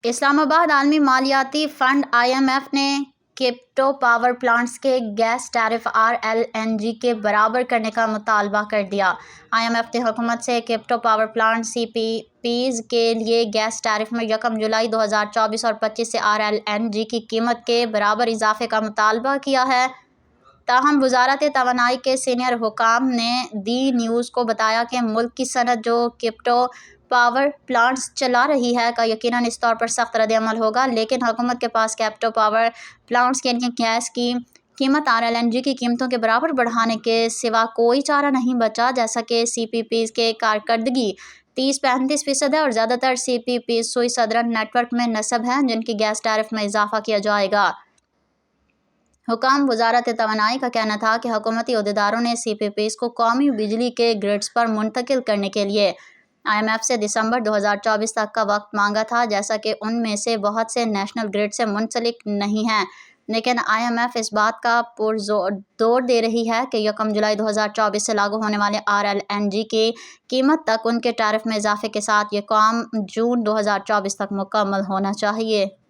اسلام آباد عالمی مالیاتی فنڈ IMF نے کرپٹو پاور پلانٹس کے گیس ٹیرف RLNG کے برابر کرنے کا مطالبہ کر دیا۔ IMF نے حکومت سے کرپٹو پاور پلانٹ CPPs کے لیے گیس ٹیرف میں 1 جولائی 2024 اور 25 سے RLNG کی قیمت کے برابر اضافے کا مطالبہ کیا ہے۔ تاہم وزارت توانائی کے سینئر حکام نے دی نیوز کو بتایا کہ ملک کی صنعت جو کرپٹو پاور پلانٹس چلا رہی ہے کا یقیناً اس طور پر سخت رد عمل ہوگا، لیکن حکومت کے پاس کرپٹو پاور پلانٹس کے لیے گیس کی قیمت RLNG کی قیمتوں کے برابر بڑھانے کے سوا کوئی چارہ نہیں بچا۔ جیسا کہ CPPs کی کارکردگی 30-35% ہے اور زیادہ تر CPPs سوئی صدرن نیٹ ورک میں نصب ہیں جن کی گیس ٹیرف میں اضافہ کیا جائے گا۔ حکام وزارت توانائی کا کہنا تھا کہ حکومتی عہدیداروں نے CPPs کو قومی بجلی کے گرڈز پر منتقل کرنے کے لیے IMF سے دسمبر 2024 تک کا وقت مانگا تھا، جیسا کہ ان میں سے بہت سے نیشنل گرڈ سے منسلک نہیں ہیں، لیکن IMF اس بات کا پرزور دے رہی ہے کہ 1 جولائی 2024 سے لاگو ہونے والے RLNG کی قیمت تک ان کے ٹیرف میں اضافے کے ساتھ یہ کام جون 2024 تک مکمل ہونا چاہیے۔